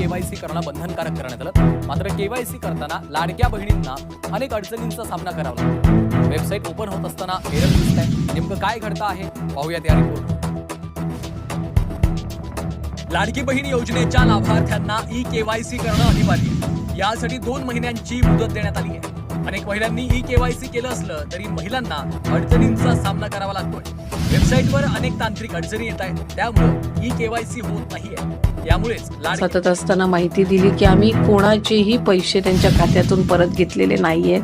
KYC करणं बंधनकारक करण्यात आलं। मात्र केवायसी करताना लाडक्या बहिणींना अनेक अडचणींचा सामना करावा लागतो। वेबसाईट ओपन होत असताना एरर दिसतंय। नेमकं काय घडतं आहे पाहूयात या रिपोर्ट। लाडकी बहीण योजनेच्या लाभार्थ्यांना ई केवायसी करणं अनिवार्य। यासाठी 2 महिन्यांची मुदत देण्यात आली आहे। अनेक महिलांनी ई केवायसी केलं असलं तरी महिलांना अडचणींचा सामना करावा लागतोय। वेबसाईटवर अनेक तांत्रिक अडचणी येत आहेत, त्यामुळे ई केवायसी होत नाहीये। यामुळेच सतत असताना माहिती दिली की आम्ही कोणाचेही पैसे त्यांच्या खात्यातून परत घेतलेले नाहीयेत,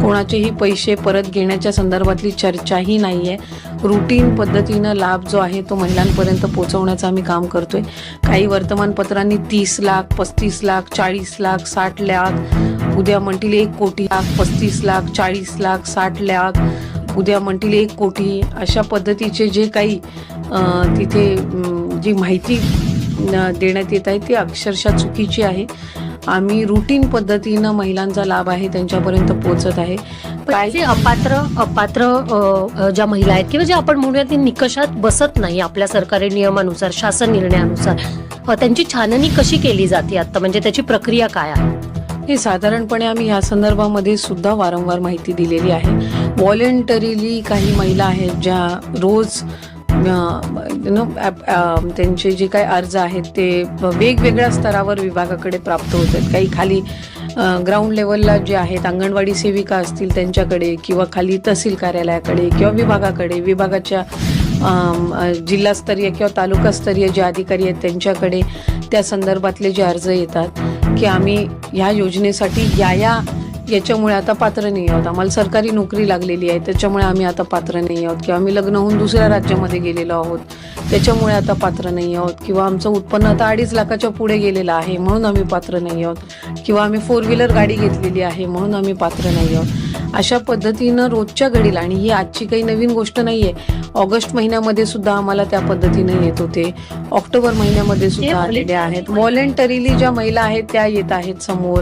कोणाचेही पैसे परत घेण्याच्या संदर्भातली चर्चाही नाहीये। रुटीन पद्धतीनं लाभ जो आहे तो महिलांपर्यंत पोहोचवण्याचं आम्ही काम करतोय। काही वर्तमानपत्रांनी 30 लाख, 35 लाख, 40 लाख, 60 लाख, उद्या म्हणतील 1 कोटी, 35 लाख, 40 लाख, 60 लाख, उद्या म्हणतील 1 कोटी, अशा पद्धतीचे जे काही तिथे जी माहिती देण्यात येत आहे ती अक्षरशः चुकीची आहे। आम्ही रुटीन पद्धतीनं महिलांचा लाभ आहे त्यांच्यापर्यंत पोहोचत आहे। काय जे अपात्र ज्या महिला आहेत किंवा जे आपण म्हणूया ते निकषात बसत नाही आपल्या सरकारी नियमानुसार, शासन निर्णयानुसार, त्यांची छाननी कशी केली जाते आता, म्हणजे त्याची प्रक्रिया काय आहे? हे साधारणपणे आम्ही या संदर्भामध्ये सुद्धा वारंवार माहिती दिलेली आहे। व्हॉलेंटरीली काही महिला आहेत ज्या रोज त्यांचे जे काही अर्ज आहेत ते वेगवेगळ्या स्तरावर विभागाकडे प्राप्त होत आहेत। काही खाली ग्राउंड लेवलला जे आहेत अंगणवाडी सेविका असतील त्यांच्याकडे, किंवा खाली तहसील कार्यालयाकडे किंवा विभागाकडे, विभागाच्या जिल्हास्तरीय किंवा तालुकास्तरीय जे अधिकारी आहेत त्यांच्याकडे त्या संदर्भातले जे अर्ज येतात की आम्ही ह्या योजनेसाठी याच्यामुळे आता पात्र नाही आहोत, आम्हाला सरकारी नोकरी लागलेली आहे त्याच्यामुळे आम्ही आता पात्र नाही आहोत, किंवा आम्ही लग्न होऊन दुसऱ्या राज्यामध्ये गेलेलो आहोत त्याच्यामुळे आता पात्र नाही आहोत, किंवा आमचं उत्पन्न आता 2.5 लाखाच्या पुढे गेलेलं आहे म्हणून आम्ही पात्र नाही आहोत, किंवा आम्ही 4 व्हीलर गाडी घेतलेली आहे म्हणून आम्ही पात्र नाही आहोत। अशा पद्धतीनं रोजच्या घडीला, आणि ही आजची काही नवीन गोष्ट नाहीये, ऑगस्ट महिन्यामध्ये सुद्धा आम्हाला त्या पद्धतीने येत होते, ऑक्टोबर महिन्यामध्ये सुद्धा आलेले आहेत। व्हॉलेंटरीली ज्या महिला आहेत त्या येत आहेत समोर,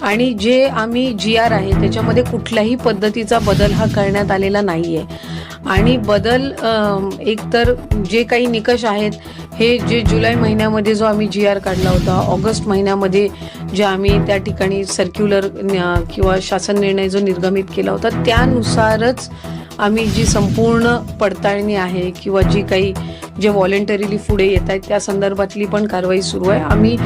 आणि जे आम्ही GR आहे त्याच्यामध्ये कुठल्याही पद्धतीचा बदल हा करण्यात आलेला नाहीये। आणि बदल एकतर जे काही निकष आहेत हे जे जुलै महिन्यामध्ये जो आम्ही GR काढला होता, ऑगस्ट महिन्यामध्ये जे आम्ही त्या ठिकाणी सर्क्युलर किंवा शासन निर्णय जो निर्गमित केला होता त्यानुसारच आम्ही जी संपूर्ण पडताळणी आहे किंवा जी काही जे व्हॉलेंटरीली पुढे येत आहेत त्या संदर्भातली पण कारवाई सुरू आहे। आम्ही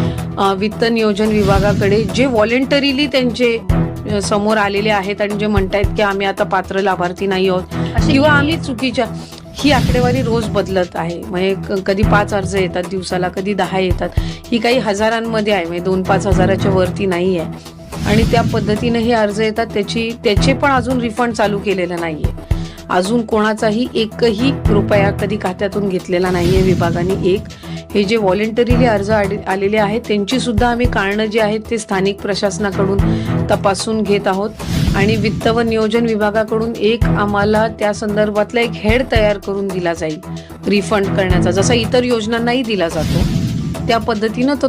वित्त नियोजन विभागाकडे जे व्हॉलेंटरीली त्यांचे समोर आलेले आहेत आणि जे म्हणतायत की आम्ही आता पात्र लाभार्थी नाही आहोत किंवा आम्ही चुकीच्या, ही आकडेवारी रोज बदलत आहे। म्हणजे कधी 5 अर्ज येतात दिवसाला, कधी 10 येतात, ही काही हजारांमध्ये आहे, म्हणजे 2-5 हजाराच्या वरती नाही आहे। आणि त्या पद्धतीने हे अर्ज येतात त्याचे पण अजून रिफंड चालू केलेलं नाहीये, अजून कोणाचाही 1ही रुपया कधी खात्यातून घेतलेला नाहीये विभागाने। हे जे व्हॉलेंटरीली अर्ज आलेले आहेत त्यांची सुद्धा आम्ही कारणं जे आहेत ते स्थानिक प्रशासनाकडून तपासून घेत आहोत, आणि वित्त व नियोजन विभागाकडून आम्हाला त्या संदर्भातला एक हेड तयार करून दिला जाईल रिफंड करण्याचा, जसा इतर योजनांनाही दिला जातो त्या पद्धतीनं तो